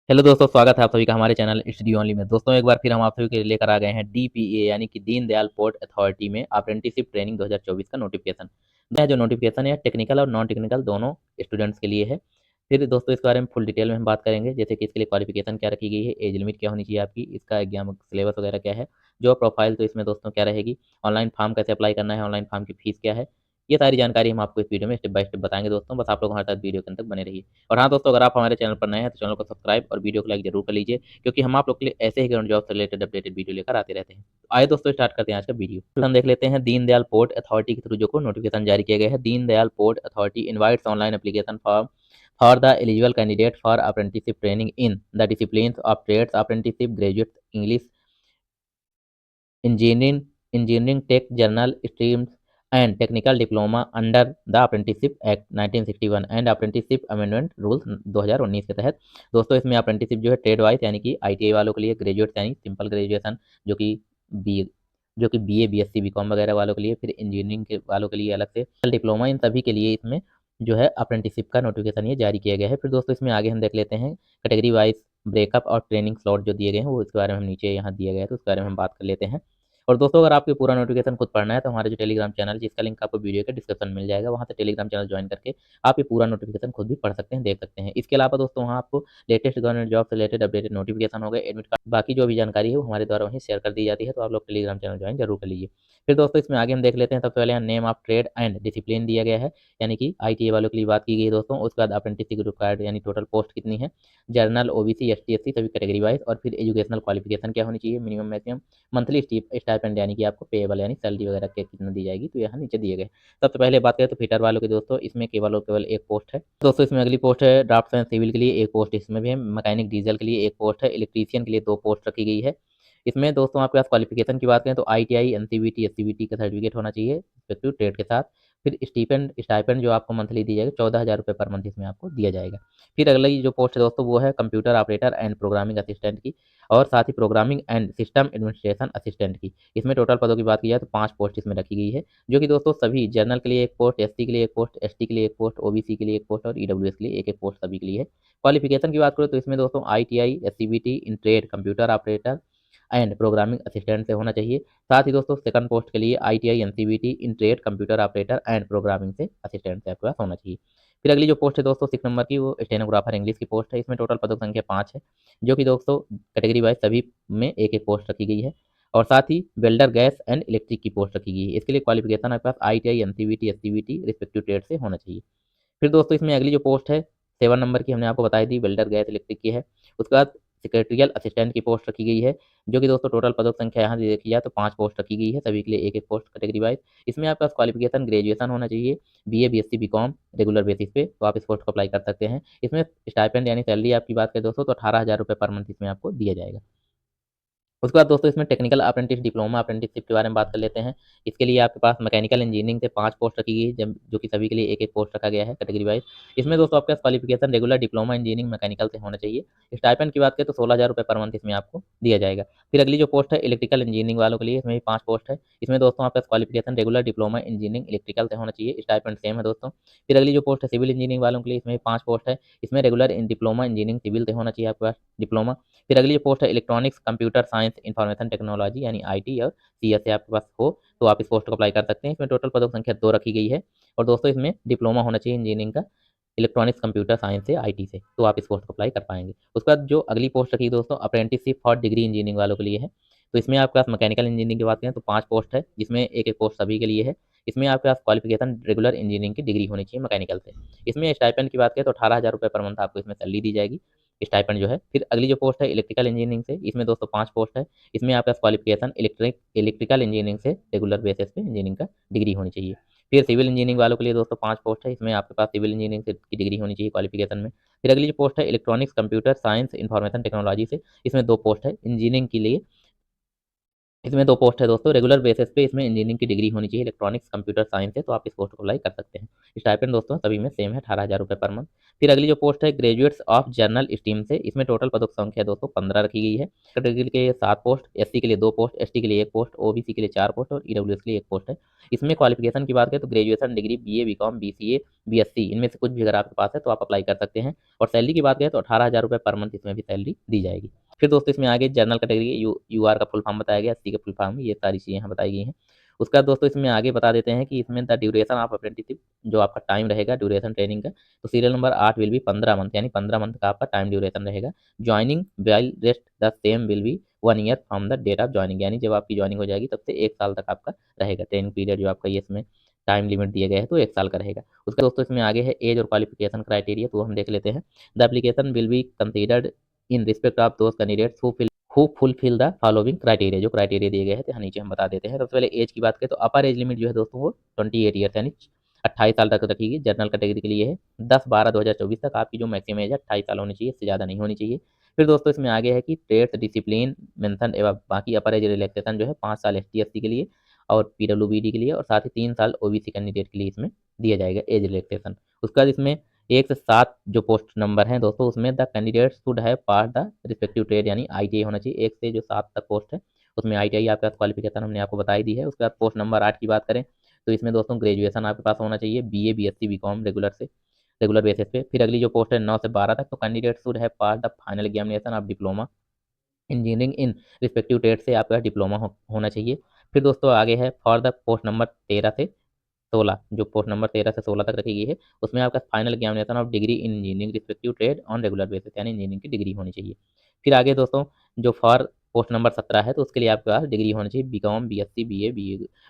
Hello दोस्तों, स्वागत है आप सभी का हमारे चैनल स्टडी ओनली में। दोस्तों एक बार फिर हम आप सभी के लिए लेकर आ गए हैं डीपीए यानी कि दीनदयाल पोर्ट अथॉरिटी में अप्रेंटिसशिप ट्रेनिंग 2024 का नोटिफिकेशन। यह जो नोटिफिकेशन है टेक्निकल और नॉन टेक्निकल दोनों स्टूडेंट्स के लिए है। फिर दोस्तों इस बारे में फुल डिटेल में हम बात करेंगे, जैसे कि इसके लिए क्वालिफिकेशन क्या रखी गई है, एज लिमिट क्या होनी चाहिए आपकी, इसका एग्जाम सिलेबस वगैरह क्या है, जॉब प्रोफाइल तो इसमें दोस्तों क्या रहेगी, ऑनलाइन फॉर्म कैसे अप्लाई करना है, ऑनलाइन फॉर्म की फीस क्या है, ये सारी जानकारी हम आपको इस वीडियो में स्टेप बाय स्टेप बताएंगे दोस्तों। बस आप लोग हमारे साथ वीडियो के अंत तक बने रहिए। और हाँ दोस्तों, अगर आप हमारे चैनल पर नए हैं तो चैनल को सब्सक्राइब और वीडियो को लाइक जरूर कर लीजिए, क्योंकि हम आप लोग के लिए ऐसे ही गवर्नमेंट जॉब से रिलेटेड अपडेटेड वीडियो लेकर आते रहते हैं। तो आइए दोस्तों स्टार्ट करते हैं आज का वीडियो। तो हम देख लेते हैं दीनदयाल पोर्ट अथॉरिटी के थ्रू जो को नोटिफिकेशन जारी किया गया है। Deendayal port authority invites online application form for the eligible candidate for apprenticeship training in the disciplines of trades apprenticeship graduate English engineering engineering tech general streams and technical diploma under the apprenticeship act 1961 and apprenticeship amendment rules 2019 के तहत। दोस्तों इसमें apprenticeship जो है trade wise यानी कि ITI वालों के लिए, ग्रेजुएट यानी सिंपल ग्रेजुएशन जो कि बी जो कि बीए बीएससी बीकॉम वगैरह वालों के लिए, फिर इंजीनियरिंग के वालों के लिए अलग से डिप्लोमा, इन सभी के लिए इसमें जो है अप्रेंटिसशिप का नोटिफिकेशन ये जारी किया गया है। फिर दोस्तों इसमें आगे हम देख लेते हैं कैटेगरी वाइज ब्रेकअप और ट्रेनिंग स्लॉट जो दिए गए हैं, वो इसके बारे में हम नीचे यहाँ दिया गया है तो उसके बारे में हम बात कर लेते हैं। और दोस्तों अगर आपको पूरा नोटिफिकेशन खुद पढ़ना है तो हमारे जो टेलीग्राम चैनल, जिसका लिंक आपको वीडियो के डिस्क्रिप्शन में मिल जाएगा, वहाँ से टेलीग्राम चैनल ज्वाइन करके आप ये पूरा नोटिफिकेशन खुद भी पढ़ सकते हैं, देख सकते हैं। इसके अलावा दोस्तों वहाँ आपको लेटेस्ट गवर्नमेंट जॉब से रिलेटेड अपडेटेड नोटिफिकेशन हो गए, एडमिट कार्ड, बाकी जो भी जानकारी है वो हमारे द्वारा वहीं शेयर कर दी जाती है, तो आप लोग टेलीग्राम चैनल ज्वाइन जरूर कर लीजिए। फिर दोस्तों इसमें आगे हम देख लेते हैं। सबसे पहले यहाँ name of trade and discipline दिया गया है, यानी कि आईटीआई वालों के लिए बात की गई है दोस्तों। उसके बाद अप्रेंटिसशिप रिक्वायर्ड यानी टोटल पोस्ट कितनी है, जर्नल ओबीसी एसटी एससी सभी कैटेगरी वाइज, और फिर एजुकेशनल क्वालिफिकेशन क्या होनी चाहिए, मिनिमम मैक्सिमम, मंथली स्टाइपेंड यानी कि आपको पेएबल यानी सैलरी वगैरह के कितना दी जाएगी, तो यहाँ नीचे दिए गए। सबसे पहले बात करें तो फिटर वालों की दोस्तों, इसमें केवल और केवल एक पोस्ट है दोस्तों। इसमें अगली पोस्ट है ड्राफ्ट्समैन सिविल के लिए एक पोस्ट इसमें भी है, मैकेनिक डीजल के लिए एक पोस्ट है, इलेक्ट्रीशियन के लिए दो पोस्ट रखी गई है। इसमें दोस्तों आपके पास क्वालिफिकेशन की बात करें तो आईटीआई एनसीवीटी एससीवीटी का सर्टिफिकेट होना चाहिए रिस्पेक्टिव ट्रेड के साथ। फिर स्टीपेंड स्टाइपेंड जो आपको मंथली दी जाएगी 14,000 रुपये पर मंथ इसमें आपको दिया जाएगा। फिर अगली जो पोस्ट है दोस्तों वो है computer operator and programming assistant की, और साथ ही programming and system administration assistant की। इसमें टोटल पदों की बात की जाए तो 5 पोस्ट इसमें रखी गई है, जो कि दोस्तों सभी जनरल के लिए एक पोस्ट, एससी के लिए एक पोस्ट, एसटी के लिए एक पोस्ट, ओबीसी के लिए एक पोस्ट और ईडब्ल्यूएस के लिए एक पोस्ट सभी के लिए है। क्वालिफिकेशन की बात करें तो इसमें दोस्तों ITI SCVT in trade computer operator and programming assistant से होना चाहिए। साथ ही दोस्तों सेकंड पोस्ट के लिए ITI NCBT in trade computer operator and programming से असिस्टेंट से आपके पास होना चाहिए। फिर अगली जो पोस्ट है दोस्तों 6 नंबर की, वो स्टेनोग्राफर इंग्लिश की पोस्ट है। इसमें टोटल पदों की संख्या 5 है, जो कि दोस्तों कैटेगरी वाइज सभी में एक एक पोस्ट रखी गई है। और साथ ही वेल्डर गैस एंड इलेक्ट्रिक की पोस्ट रखी गई है। इसके लिए क्वालिफिकेशन आपके पास ITI NCVT SCVT respective trade से होना चाहिए। फिर दोस्तों इसमें अगली जो पोस्ट है 7 नंबर की, हमने आपको बताई थी वेल्डर गैस इलेक्ट्रिक की है। उसके बाद सेक्रेटरियल असिस्टेंट की पोस्ट रखी गई है, जो कि दोस्तों टोटल पदों की संख्या यहाँ से देखी जाए तो 5 पोस्ट रखी गई है, सभी के लिए एक एक पोस्ट कैटेगरी वाइज। इसमें आपके पास क्वालिफिकेशन ग्रेजुएशन होना चाहिए, BA BSc BCom regular basis पे, तो आप इस पोस्ट को अप्लाई कर सकते हैं। इसमें स्टाइपेंड यानी सैलरी आपकी बात करें दोस्तों तो 18,000 रुपये पर मंथ इसमें आपको दिया जाएगा। उसके बाद दोस्तों इसमें टेक्निकल अप्रेंटिस डिप्लोमा अप्रेंटिसशिप के बारे में बात कर लेते हैं। इसके लिए आपके पास मैकेनिकल इंजीनियरिंग से 5 पोस्ट रखी गई है, जो कि सभी के लिए एक एक पोस्ट रखा गया है कैटेगरी वाइज। इसमें दोस्तों आपके पास qualification regular diploma engineering mechanical से होना चाहिए। स्टाइपेंड की बात करें तो 16,000 रुपये पर मंथ इसमें आपको दिया जाएगा। फिर अगली जो पोस्ट है इलेक्ट्रिकल इंजीनियरिंग वालों के लिए, इसमें भी 5 पोस्ट है। इसमें दोस्तों आपका qualification regular diploma engineering electrical से होना चाहिए, स्टाइपेंड सेम है दोस्तों। फिर अगली जो पोस्ट है सिविल इंजीनियरिंग वालों के लिए, इसमें भी 5 पोस्ट है। इसमें regular in diploma engineering civil से होना चाहिए आपके पास डिप्लोमा। फिर अगली पोस्ट है electronics computer science information technology यानी आईटी और सीएस से आपके पास हो तो आप इस पोस्ट को अप्लाई कर सकते हैं। इसमें टोटल पदों की संख्या 2 रखी गई है, और दोस्तों इसमें डिप्लोमा होना चाहिए इंजीनियरिंग का इलेक्ट्रॉनिक्स कंप्यूटर साइंस से आईटी से, तो आप इस पोस्ट को अप्लाई कर पाएंगे। उसके बाद जो अगली पोस्ट रखी है दोस्तों अप्रेंटिसशिप फॉर डिग्री इंजीनियरिंग वालों के लिए है। तो इसमें आपके पास मैकेनिकल इंजीनियरिंग की बात करें तो 5 पोस्ट है, जिसमें एक एक पोस्ट सभी के लिए है। इसमें आपके पास क्वालिफिकेशन रेगुलर इंजीनियरिंग की डिग्री होनी चाहिए मैकेनिकल से। इसमें स्टाइपेंड की बात करें तो 18,000 रुपये पर मंथ आपको इसमें सैलरी दी जाएगी, स्टाइपेंड जो है। फिर अगली जो पोस्ट है इलेक्ट्रिकल इंजीनियरिंग से, इसमें दोस्तों 5 पोस्ट है। इसमें आपका क्वालिफिकेशन इलेक्ट्रिकल इंजीनियरिंग से रेगुलर बेसिस पे इंजीनियरिंग का डिग्री होनी चाहिए। फिर सिविल इंजीनियरिंग वालों के लिए दोस्तों 5 पोस्ट है। इसमें आपके पास सिविल इंजीनियरिंग से की डिग्री होनी चाहिए क्वालिफिकेशन में। फिर अगली जो पोस्ट है electronics computer science information technology से, इसमें 2 पोस्ट है इंजीनियरिंग के लिए इसमें 2 पोस्ट है दोस्तों, रेगुलर बेसिस पे इसमें इंजीनियरिंग की डिग्री होनी चाहिए, इलेक्ट्रॉनिक्स, कंप्यूटर साइंस है, तो आप इस पोस्ट को अप्लाई कर सकते हैं। स्टाइपेंड दोस्तों सभी में सेम है, 18,000 रुपए पर मंथ। फिर अगली जो पोस्ट है ग्रेजुएट्स ऑफ जनरल स्ट्रीम से, इसमें टोटल पदों की संख्या दोस्तों 15 रखी गई है। कैटेगरी के लिए 7 पोस्ट, एससी के लिए 2 पोस्ट, एसटी के लिए 1 पोस्ट, ओबीसी के लिए 4 पोस्ट और ईडब्ल्यूएस के लिए 1 पोस्ट है। इसमें क्वालिफिकेशन की बात करें तो graduation degree, BA, BCom, BCA, BSc इनमें से कुछ भी अगर आपके पास है तो आप अप्लाई कर सकते हैं। और सैलरी की बात करें तो 18,000 रुपए पर मंथ इसमें भी सैलरी दी जाएगी। फिर दोस्तों इसमें आगे जनरल कैटेगरी यूआर का फुल फॉर्म बताया गया, एससी का फुल फॉर्म, ये सारी चीज़ें यहाँ बताई गई हैं। उसके बाद दोस्तों इसमें आगे बता देते हैं कि इसमें द ड्यूरेशन ऑफ अप्रेंटिसशिप, जो आपका टाइम रहेगा ड्यूरेशन ट्रेनिंग का, तो serial number 8 will be 15 month, यानी 15 मंथ का आपका टाइम ड्यूरेशन रहेगा। Joining while rest the same will be 1 year from the date of joining, यानी जब आपकी जॉइनिंग हो जाएगी तब से 1 साल तक आपका रहेगा ट्रेनिंग पीरियड, जो आपका ये इसमें टाइम लिमिट दिया गया है तो 1 साल का रहेगा। उसका दोस्तों इसमें आगे है एज और क्वालिफिकेशन क्राइटेरिया, तो हम देख लेते हैं। The application will be considered in respect of those candidates who fulfil the following criteria, जो क्राइटेरिया दिए गए हैं तो यहाँ नीचे हम बता देते हैं। सबसे पहले एज की बात करें तो अपर एज लिमिट जो है दोस्तों वो 28 ईयर्स यानी 28 साल तक रखी जनरल कैटेगरी के लिए है। 10/12/2024 तक आपकी जो मैक्सिमम एज है 28 साल होनी चाहिए, इससे ज़्यादा नहीं होनी चाहिए। फिर दोस्तों इसमें आगे है कि ट्रेड्स डिसिप्लिन मेंशन एवं बाकी अपर एज रिलैक्सेशन जो है 5 साल एसटी/एससी के लिए और पीडब्ल्यूबीडी के लिए, और साथ ही 3 साल ओबीसी कैंडिडेट के लिए इसमें दिया जाएगा एज रिलैक्सेशन। उसके बाद इसमें 1 से 7 जो पोस्ट नंबर हैं दोस्तों, उसमें the candidate should have pass the respective trade, यानी आईटीआई होना चाहिए। 1 से जो 7 तक पोस्ट है उसमें आईटीआई आपके पास क्वालिफिकेशन हमने आपको बताई दी है। उसके बाद पोस्ट नंबर 8 की बात करें तो इसमें दोस्तों ग्रेजुएशन आपके पास होना चाहिए, BA, BSc, BCom regular basis पे। फिर अगली जो पोस्ट है 9 से 12 तक, तो candidate should have pass the final examination of diploma engineering in respective trade से आपका डिप्लोमा होना चाहिए। फिर दोस्तों आगे है फॉर द पोस्ट नंबर 13 से 16, जो पोस्ट नंबर 13 से 16 तक रखी गई है, उसमें आपका final examination of degree in engineering respective trade on regular basis, यानी इंजीनियरिंग की डिग्री होनी चाहिए। फिर आगे दोस्तों जो फॉर पोस्ट नंबर 17 है तो उसके लिए आपके पास डिग्री होनी चाहिए, बीकॉम, बीएससी, बीए,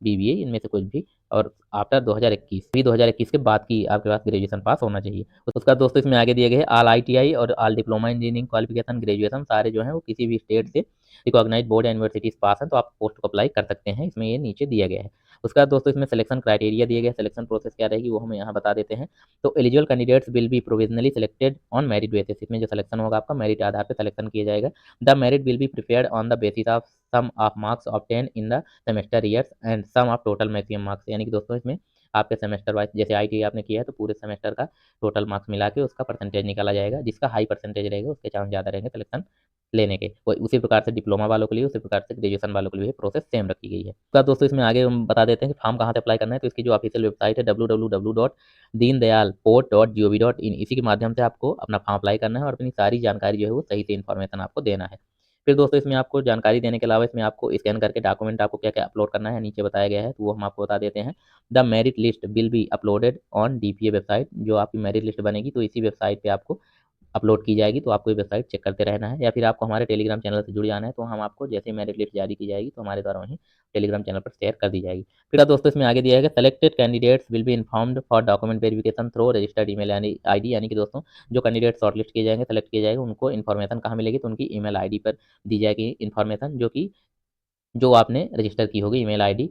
बीबीए इनमें से कुछ भी, और आफ्टर 2021 भी 2021 के बाद की आपके पास ग्रेजुएशन पास होना चाहिए। उसका दोस्तों इसमें आगे दिए गए हैं ऑल आईटीआई और all diploma engineering qualification graduation सारे जो है वो किसी भी स्टेट से रिकॉग्नाइज बोर्ड या यूनिवर्सिटीज पास है तो आप पोस्ट को अप्लाई कर सकते हैं, इसमें ये नीचे दिया गया है। उसके बाद दोस्तों इसमें सिलेक्शन क्राइटेरिया दिए गए, सिलेक्शन प्रोसेस क्या रहेगी वो हम यहाँ बता देते हैं। तो eligible candidates will be provisionally selected on merit basis, इसमें जो सिलेक्शन होगा आपका मेरिट आधार पर सिलेक्शन किया जाएगा। The merit will be prepared on the basis of sum of marks obtain in the semester years and sum of total maximum marks, यानी कि दोस्तों इसमें आपके सेमेस्टर वाइज, जैसे आईटीआई आपने किया है तो पूरे सेमेस्टर का टोटल मार्क्स मिला के उसका परसेंटेज निकाला जाएगा, जिसका हाई परसेंटेज रहेगा उसके चांस ज़्यादा रहेंगे सिलेक्शन लेने के। वो उसी प्रकार से डिप्लोमा वालों के लिए, उसी प्रकार से ग्रेजुएशन वालों के लिए प्रोसेस सेम रखी गई है। उसके बाद दोस्तों इसमें आगे हम बता देते हैं कि फॉर्म कहाँ से अप्लाई करना है, तो इसकी जो ऑफिशियल वेबसाइट है www.deendayalport.gov.in, इसी के माध्यम से आपको अपना फॉर्म अप्लाई करना है और अपनी सारी जानकारी जो है वो सही से इन्फॉर्मेशन आपको देना है। फिर दोस्तों इसमें आपको जानकारी देने के अलावा इसमें आपको स्कैन करके डॉक्यूमेंट आपको क्या क्या अपलोड करना है नीचे बताया गया है, तो वो हम आपको बता देते हैं। The merit list will be uploaded on DPA website, जो आपकी मेरिट लिस्ट बनेगी तो इसी वेबसाइट पे आपको अपलोड की जाएगी, तो आपको ये वेबसाइट चेक करते रहना है, या फिर आपको हमारे टेलीग्राम चैनल से जुड़ जाना है, तो हम आपको जैसे ही मेरिट लिस्ट जारी की जाएगी तो हमारे द्वारा वहीं टेलीग्राम चैनल पर शेयर कर दी जाएगी। फिर अब दोस्तों इसमें आगे दिया है कि selected candidates will be informed for document verification through registered email ID, यानी कि दोस्तों जो कैंडिडेट शॉर्टलिस्ट किए जाएंगे, सेलेक्ट किए जाएंगे, उनको इन्फॉर्मेशन कहाँ मिलेगी, तो उनकी ईमेल आईडी पर दी जाएगी इन्फॉर्मेशन, जो आपने रजिस्टर की होगी ईमेल आईडी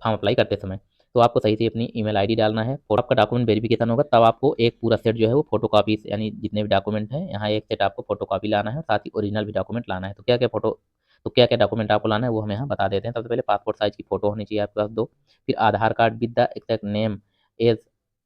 फॉर्म अप्लाई करते समय। तो आपको सही से अपनी ईमेल आईडी डालना है, और आपका डॉक्यूमेंट वेरिफिकेशन होगा तब आपको एक पूरा सेट जो है वो फोटो कॉपीज, यानी जितने भी डॉक्यूमेंट हैं यहाँ एक सेट आपको फोटो कॉपी लाना है और साथ ही ओरिजिनल भी डॉक्यूमेंट लाना है। तो क्या क्या डॉक्यूमेंट आपको लाना है वो हम यहाँ बता देते हैं। सबसे पहले पासपोर्ट साइज की फोटो होनी चाहिए आपके पास 2, फिर Aadhaar card with the exact name as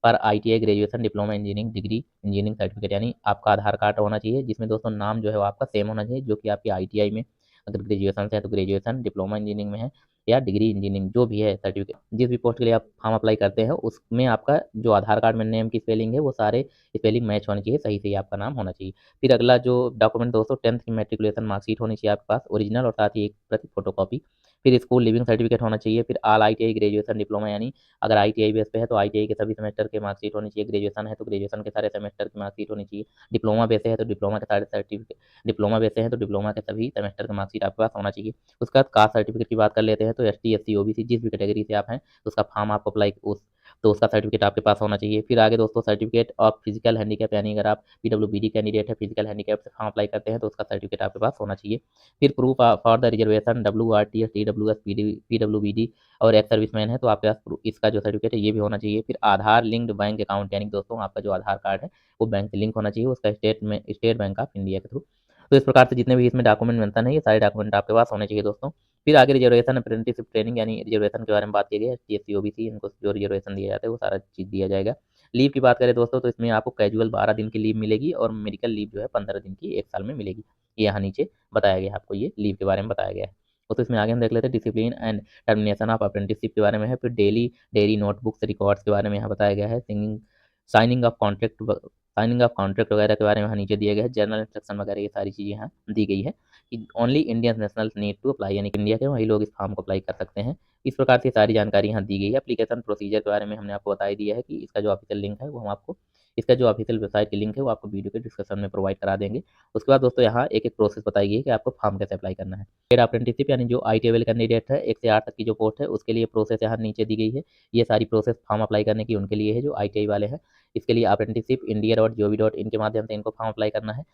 per ITI graduation diploma engineering degree engineering certificate, यानी आपका आधार कार्ड होना चाहिए जिसमें दोस्तों नाम जो है वो आपका सेम होना चाहिए, जो कि आपकी आईटीआई में अगर ग्रेजुएशन से है तो ग्रेजुएशन, डिप्लोमा इंजीनियरिंग में है या डिग्री इंजीनियरिंग जो भी है सर्टिफिकेट, जिस भी पोस्ट के लिए आप फॉर्म अप्लाई करते हैं उसमें आपका जो आधार कार्ड में नेम की स्पेलिंग है वो सारे स्पेलिंग मैच होनी चाहिए, सही से आपका नाम होना चाहिए। फिर अगला जो डॉक्यूमेंट दोस्तों 10th की मैट्रिकुलेशन मार्कशीट होनी चाहिए आपके पास ओरिजिनल और साथ ही एक प्रति फोटोकॉपी। फिर स्कूल लिविंग सर्टिफिकेट होना चाहिए। फिर ऑल आईटीआई ग्रेजुएशन डिप्लोमा, यानी अगर आईटीआई बेस पे है तो आईटीआई के सभी सेमेस्टर के मार्कशीट होनी चाहिए, ग्रेजुएशन है तो ग्रेजुएशन के सारे सेमेस्टर की मार्कशीट होनी चाहिए, डिप्लोमा बेस है तो डिप्लोमा के सारे सर्टिफिकेट, डिप्लोमा बेस है तो डिप्लोमा के सभी सेमेस्टर का मार्कशीट आपके पास होना चाहिए। उसके बाद कास्ट सर्टिफिकेट की बात कर लेते हैं तो एसटी, एससी, ओबीसी जिस भी कैटेगरी से आप हैं तो उसका फॉर्म आप अप्लाई तो उसका सर्टिफिकेट आपके पास होना चाहिए। फिर आगे दोस्तों सर्टिफिकेट ऑफ फिजिकल हैंडीकैप, यानी अगर आप पीडब्ल्यूबीडी कैंडिडेट है, फिजिकल हैंडीकैप से फॉर्म अप्लाई करते हैं तो उसका सर्टिफिकेट आपके पास होना चाहिए। फिर प्रूफ फॉर द रिजर्वेशन डब्ल्यूआरटीएस, टीडब्ल्यूएस, पीडब्ल्यूबीडी और एक्स सर्विसमैन है तो आपके पास इसका जो सर्टिफिकेट है ये भी होना चाहिए। फिर आधार लिंक्ड बैंक अकाउंट, यानी दोस्तों आपका जो आधार कार्ड है वो बैंक से लिंक होना चाहिए, उसका स्टेट बैंक ऑफ इंडिया के थ्रू। तो इस प्रकार से जितने भी इसमें डॉक्यूमेंट बनता है ये सारे डॉक्यूमेंट आपके पास होने चाहिए दोस्तों। फिर आगे रिजर्वेशन अप्रेंटिसशिप ट्रेनिंग यानी रिजर्वेशन के बारे में बात की गई है। एससी, ओबीसी इनको जो रिजर्वेशन दिया जाता है वो सारा चीज़ दिया जाएगा। लीव की बात करें दोस्तों तो इसमें आपको कैजुअल 12 दिन की लीव मिलेगी और मेडिकल लीव जो है 15 दिन की 1 साल में मिलेगी। ये यहाँ नीचे बताया गया है, आपको ये लीव के बारे में बताया गया है। तो इसमें आगे हम देख लेते हैं discipline and termination of apprenticeship के बारे में है। फिर डेली डेयरी नोटबुक्स रिकॉर्ड्स के बारे में यहाँ बताया गया है। Singing signing off contract signing off contract वगैरह के बारे में यहाँ नीचे दिए गए हैं। जनरल इंस्ट्रक्शन वगैरह ये सारी चीज़ें यहाँ दी गई है कि only Indian nationals need to apply, यानी कि इंडिया के वही लोग इस फॉर्म को अप्लाई कर सकते हैं। इस प्रकार से सारी जानकारी यहाँ दी गई है। एप्लीकेशन प्रोसीजर के बारे में हमने आपको बता ही दिया है कि इसका जो ऑफिशियल लिंक है वो हम आपको इसका जो ऑफिशियल वेबसाइट की लिंक है वो आपको वीडियो के डिस्क्रिप्शन में प्रोवाइड करा देंगे। उसके बाद दोस्तों यहाँ एक-एक प्रोसेस बताई गई है कि आपको फॉर्म कैसे अप्लाई करना है। पेड अप्रेंटिसशिप यानी जो आईटी लेवल कैंडिडेट है 1 से 8 तक की जो पोस्ट है उसके लिए प्रोसेस यहाँ नीचे दी गई है। ये सारी प्रोसेस फॉर्म अप्लाई करने की उनके लिए है जो आईटीआई वाले हैं। इसके लिए अप्रेंटिसशिप इंडिया.gov.in के माध्यम से इनको फॉर्म अप्लाई करना है।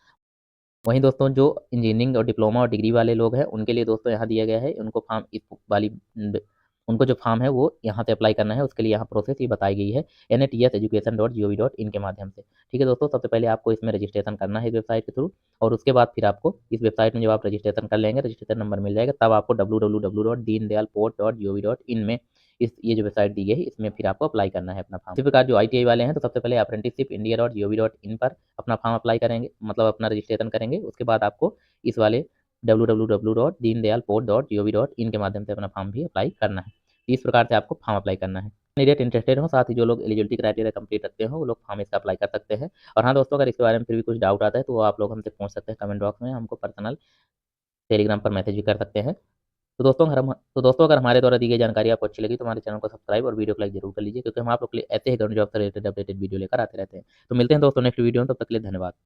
वहीं दोस्तों जो इंजीनियरिंग और डिप्लोमा और डिग्री वाले लोग हैं उनके लिए दोस्तों यहाँ दिया गया है उनको फॉर्म इस वाली उनको जो फॉर्म है वो यहाँ से अप्लाई करना है। उसके लिए यहाँ प्रोसेस ये बताई गई है NATSeducation.gov.in के माध्यम से। ठीक है दोस्तों, सबसे पहले आपको इसमें रजिस्ट्रेशन करना है इस वेबसाइट के थ्रू और उसके बाद फिर आपको इस वेबसाइट में जब आप रजिस्ट्रेशन कर लेंगे रजिस्ट्रेशन नंबर मिल जाएगा, तब आपको www.deendayalport.gov.in में इस ये जो वेबसाइट दी गई है इसमें फिर आपको अप्लाई करना है अपना फॉर्म। इसी प्रकार जो आईटीआई वाले हैं तो सबसे पहले अप्रेंटिसशिप इंडिया.gov.in पर अपना फॉर्म अप्लाई करेंगे, मतलब अपना रजिस्ट्रेशन करेंगे। उसके बाद आपको इस वाले www.deendayalport.gov.in के माध्यम से अपना फॉर्म भी अप्लाई करना है। इस प्रकार से आपको फॉर्म अप्लाई करना है। कैंडिडेट इंटरेस्टेड हो, साथ ही जो लोग एलिजिबिलिटी क्राइटेरिया कंप्लीट रखते हो वो लोग फॉर्म इसका अप्लाई कर सकते हैं। और हाँ दोस्तों, अगर इसके बारे में फिर भी कुछ डाउट आता है तो वो आप लोग हमसे पूछ सकते हैं कमेंट बॉक्स में, हमको पर्सनल टेलीग्राम पर मैसेज भी कर सकते हैं। तो दोस्तों अगर हमारे द्वारा दी गई जानकारी आपको अच्छी लगी तो हमारे चैनल को सब्सक्राइब और वीडियो को लाइक जरूर कर लीजिए, क्योंकि हम आप लोग के लिए ऐसे ही गवर्नमेंट जॉब से रिलेटेड अपडेटेड वीडियो लेकर आते रहते हैं। तो मिलते हैं दोस्तों नेक्स्ट वीडियो में, तब तक के लिए धन्यवाद।